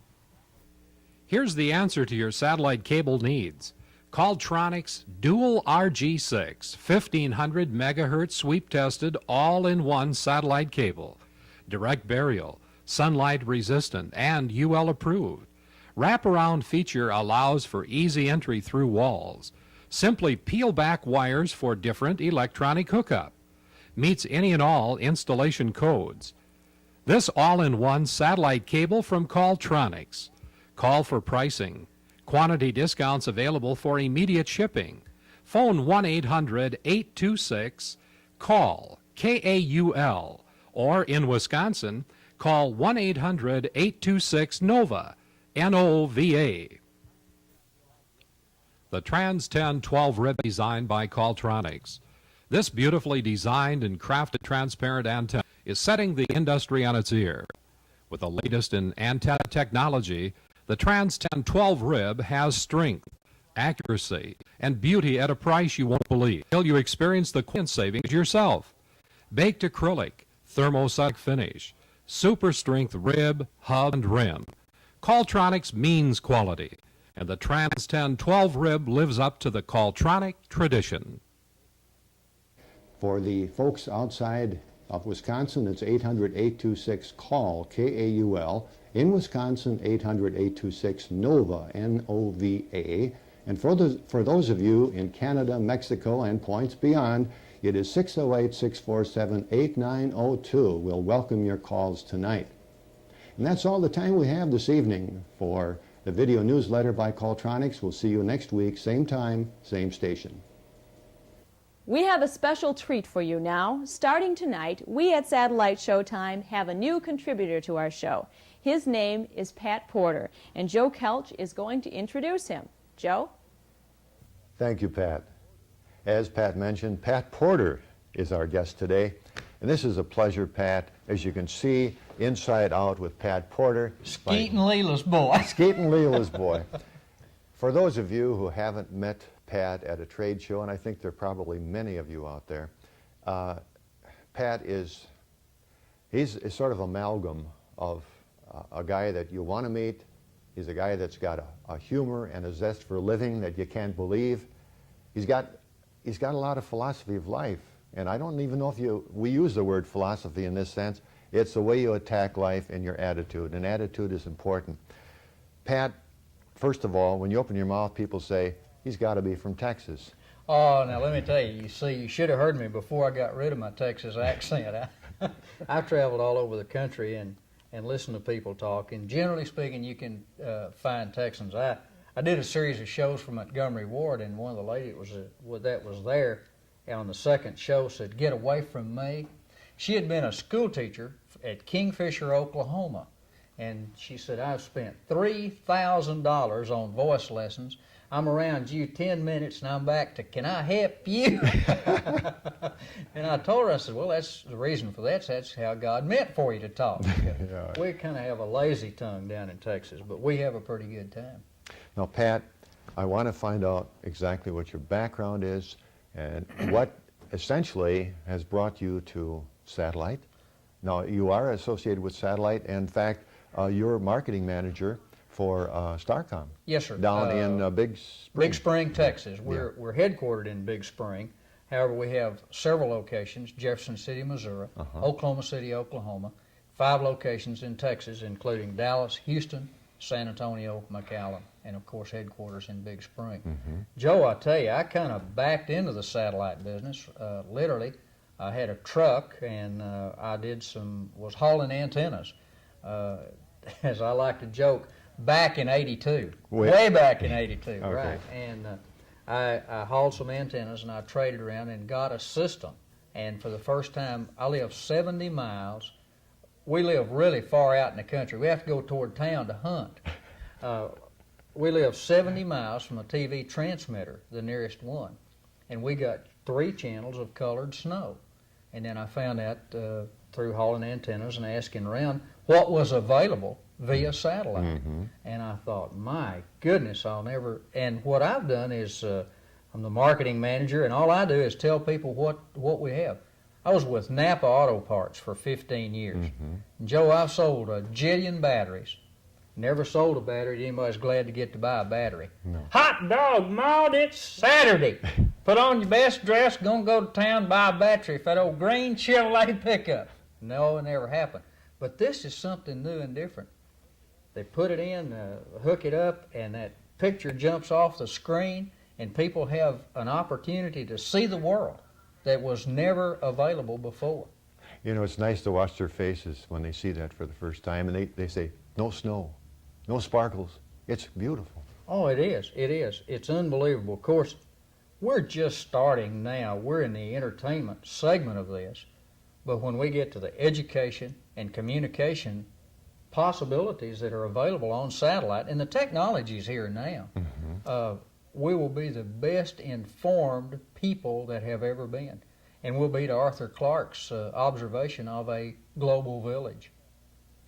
Here's the answer to your satellite cable needs. Coltronics Dual RG6, 1500 megahertz sweep-tested all-in-one satellite cable. Direct burial, sunlight resistant, and UL approved. Wraparound feature allows for easy entry through walls. Simply peel back wires for different electronic hookup. Meets any and all installation codes. This all-in-one satellite cable from Coltronics. Call for pricing. Quantity discounts available for immediate shipping. Phone 1-800-826-CALL, K-A-U-L, or in Wisconsin, call 1-800-826-NOVA, N-O-V-A. The Trans 10 12-rib designed by Coltronics. This beautifully designed and crafted transparent antenna is setting the industry on its ear. With the latest in antenna technology, the Trans 10 12-rib has strength, accuracy, and beauty at a price you won't believe until you experience the quality savings yourself. Baked acrylic, thermoset finish, super strength rib, hub, and rim. Coltronics means quality, and the Trans 10 12-rib lives up to the Coltronic tradition. For the folks outside of Wisconsin, it's 800-826-CALL, K-A-U-L. In Wisconsin, 800-826-NOVA, N-O-V-A. And for those of you in Canada, Mexico, and points beyond, it is 608-647-8902. We'll welcome your calls tonight. And that's all the time we have this evening for the video newsletter by Coltronics. We'll see you next week, same time, same station. We have a special treat for you now. Starting tonight, we at Satellite Showtime have a new contributor to our show. His name is Pat Porter, and Joe Kelch is going to introduce him. Joe? Thank you, Pat. As Pat mentioned, Pat Porter is our guest today. And this is a pleasure, Pat. As you can see, inside out with Pat Porter. Skeetin' Leela's boy. Skeetin' Leela's boy. For those of you who haven't met Pat at a trade show, and I think there are probably many of you out there, Pat he's sort of amalgam of a guy that you want to meet. He's a guy that's got a humor and a zest for living that you can't believe. He's got a lot of philosophy of life. And I don't even know if we use the word philosophy in this sense. It's the way you attack life and your attitude. And attitude is important. Pat, first of all, when you open your mouth, people say, he's got to be from Texas. Oh, now let me tell you, you should have heard me before I got rid of my Texas accent. I've traveled all over the country and listened to people talk. And generally speaking, you can find Texans. I did a series of shows from Montgomery Ward, and one of the ladies that was there on the second show said, "Get away from me." She had been a school teacher at Kingfisher, Oklahoma, and she said, "I've spent $3,000 on voice lessons. I'm around you 10 minutes and I'm back to, can I help you?" And I told her, I said, well, that's the reason for that. That's how God meant for you to talk. Yeah. We kind of have a lazy tongue down in Texas, but we have a pretty good time. Now, Pat, I want to find out exactly what your background is and what essentially has brought you to Satellite. Now, you are associated with Satellite, and in fact, you're marketing manager for Starcom. Yes, sir. Down in Big Spring. Big Spring, Texas. We're headquartered in Big Spring. However, we have several locations: Jefferson City, Missouri, Oklahoma City, Oklahoma, 5 locations in Texas, including Dallas, Houston, San Antonio, McAllen, and of course headquarters in Big Spring. Joe, I tell you, I kind of backed into the satellite business. Literally, I had a truck and I was hauling antennas. As I like to joke, back in '82, way back in '82, okay. Right? And I hauled some antennas and I traded around and got a system. And for the first time, I lived 70 miles. We live really far out in the country. We have to go toward town to hunt. We live 70 miles from a TV transmitter, the nearest one. And we got 3 channels of colored snow. And then I found out through hauling antennas and asking around what was available via satellite. And I thought, my goodness, I'll never... And what I've done is, I'm the marketing manager, and all I do is tell people what we have. I was with Napa Auto Parts for 15 years. And Joe, I've sold a jillion batteries. Never sold a battery to anybody who's glad to get to buy a battery. No. Hot dog, Maud, it's Saturday. Put on your best dress, gonna go to town, buy a battery for that old green Chevrolet pickup. No, it never happened. But this is something new and different. They put it in, hook it up, and that picture jumps off the screen, and people have an opportunity to see the world that was never available before. You know, it's nice to watch their faces when they see that for the first time, and they say, no snow, no sparkles. It's beautiful. Oh, it is. It is. It's unbelievable. Of course, we're just starting now. We're in the entertainment segment of this. But when we get to the education and communication possibilities that are available on satellite, and the technology's here now, we will be the best informed people that have ever been. And we'll beat Arthur Clarke's observation of a global village.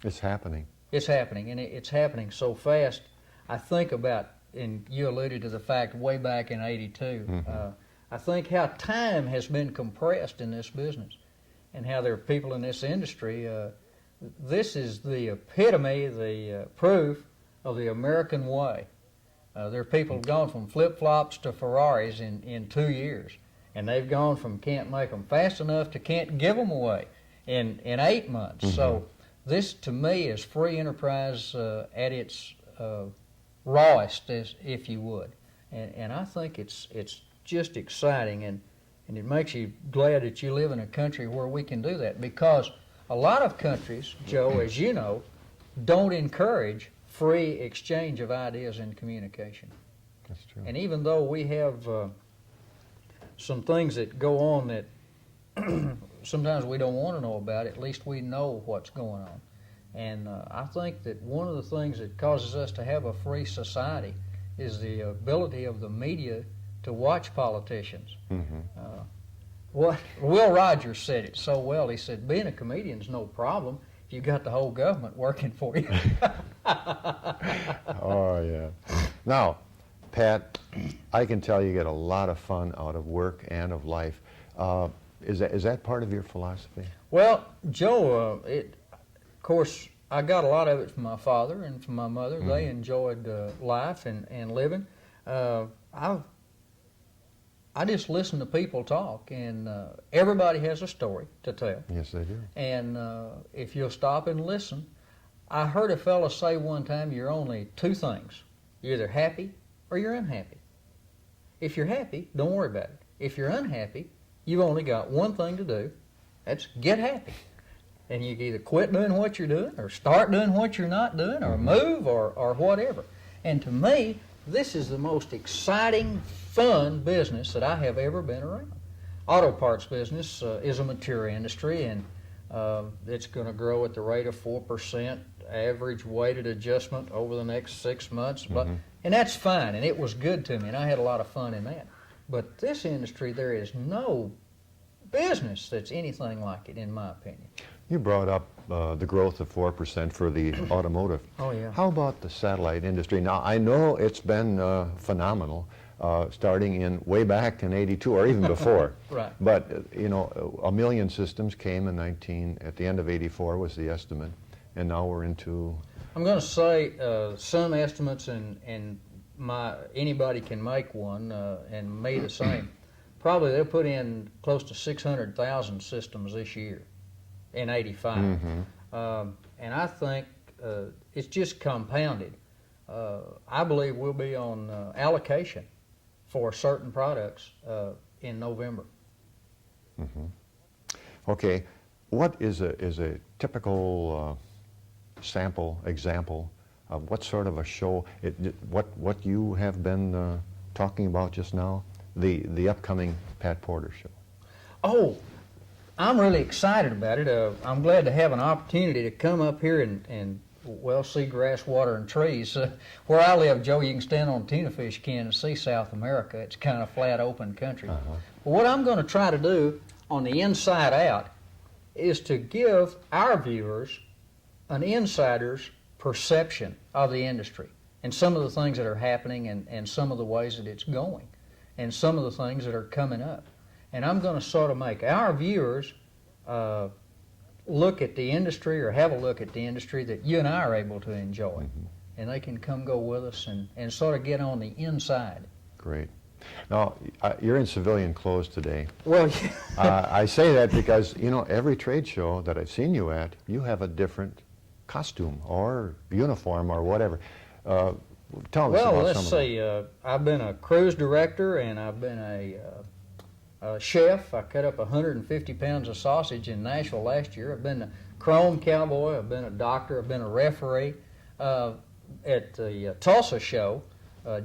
It's happening. It's happening, and it's happening so fast. I think about, and you alluded to the fact way back in '82, I think how time has been compressed in this business, and how there are people in this industry. This is the epitome, the proof of the American way. There are people gone from flip-flops to Ferraris in 2 years, and they've gone from can't make them fast enough to can't give them away in 8 months. So this, to me, is free enterprise at its rawest, if you would. And I think it's just exciting, and it makes you glad that you live in a country where we can do that, because a lot of countries, Joe, as you know, don't encourage free exchange of ideas and communication. That's true. And even though we have some things that go on that sometimes we don't want to know about, at least we know what's going on. And I think that one of the things that causes us to have a free society is the ability of the media to watch politicians. Mm-hmm. What Will Rogers said it so well. He said, being a comedian's no problem if you got the whole government working for you. Oh, yeah. Now, Pat, I can tell you get a lot of fun out of work and of life. Is that part of your philosophy? Well, Joe, of course, I got a lot of it from my father and from my mother. Mm-hmm. They enjoyed life and living. I just listen to people talk, and everybody has a story to tell. Yes, they do. And if you'll stop and listen, I heard a fellow say one time, you're only two things. You're either happy or you're unhappy. If you're happy, don't worry about it. If you're unhappy, you've only got one thing to do. That's get happy. And you can either quit doing what you're doing or start doing what you're not doing or move or whatever. And to me, this is the most exciting, fun business that I have ever been around. Auto parts business is a mature industry, and it's going to grow at the rate of 4% average weighted adjustment over the next 6 months. And that's fine, and it was good to me, and I had a lot of fun in that. But this industry, there is no business that's anything like it, in my opinion. You brought up the growth of 4% for the automotive. Oh, yeah. How about the satellite industry? Now, I know it's been phenomenal, starting in way back in '82 or even before. Right. But, you know, 1 million systems came at the end of '84 was the estimate, and now we're into... I'm going to say some estimates, and anybody can make one, and me the same. Probably they'll put in close to 600,000 systems this year in '85. Mm-hmm. And I think it's just compounded. I believe we'll be on allocation for certain products in November. Mm-hmm. Okay, what is a typical example of what sort of a show, what you have been talking about just now, the upcoming Pat Porter show? Oh, I'm really excited about it. I'm glad to have an opportunity to come up here and see grass, water, and trees. Where I live, Joe, you can stand on a tuna fish can and see South America. It's kind of flat, open country. Uh-huh. But what I'm going to try to do on the inside out is to give our viewers an insider's perception of the industry and some of the things that are happening and some of the ways that it's going and some of the things that are coming up. And I'm going to sort of make our viewers look at the industry or have a look at the industry that you and I are able to enjoy. Mm-hmm. And they can come go with us and sort of get on the inside. Great. Now, you're in civilian clothes today. Well, I say that because, you know, every trade show that I've seen you at, you have a different costume or uniform or whatever. Tell us about some of them. Well, let's see. I've been a cruise director, and I've been a chef. I cut up 150 pounds of sausage in Nashville last year. I've been a chrome cowboy. I've been a doctor. I've been a referee. At the Tulsa show,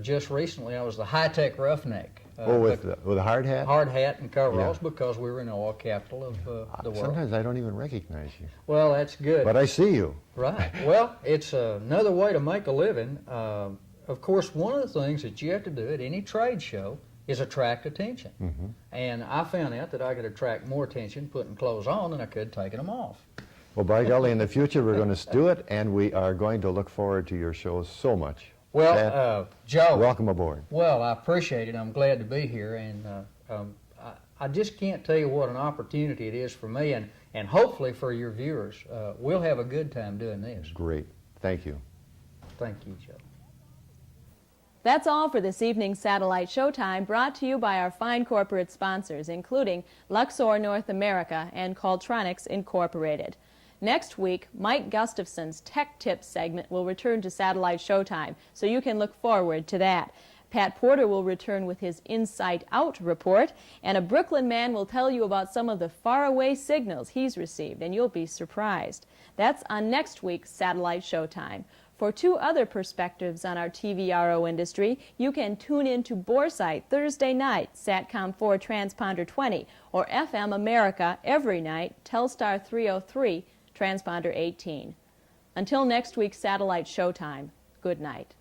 just recently, I was the high-tech roughneck. With a hard hat? Hard hat and coveralls, because we were in the oil capital of the world. Sometimes I don't even recognize you. Well, that's good. But I see you. Right. Well, it's another way to make a living. Of course, one of the things that you have to do at any trade show is attract attention. Mm-hmm. And I found out that I could attract more attention putting clothes on than I could taking them off. Well, by golly, in the future we're going to do it, and we are going to look forward to your shows so much. Well, Joe. Welcome aboard. Well, I appreciate it. I'm glad to be here, and I just can't tell you what an opportunity it is for me, and hopefully for your viewers. We'll have a good time doing this. Great. Thank you. Thank you, Joe. That's all for this evening's Satellite Showtime, brought to you by our fine corporate sponsors, including Luxor North America and Qualtronics Incorporated. Next week, Mike Gustafson's Tech Tips segment will return to Satellite Showtime, so you can look forward to that. Pat Porter will return with his Insight Out report, and a Brooklyn man will tell you about some of the faraway signals he's received, and you'll be surprised. That's on next week's Satellite Showtime. For two other perspectives on our TVRO industry, you can tune in to Boresight Thursday night, Satcom 4 Transponder 20, or FM America every night, Telstar 303, Transponder 18. Until next week's Satellite Showtime, good night.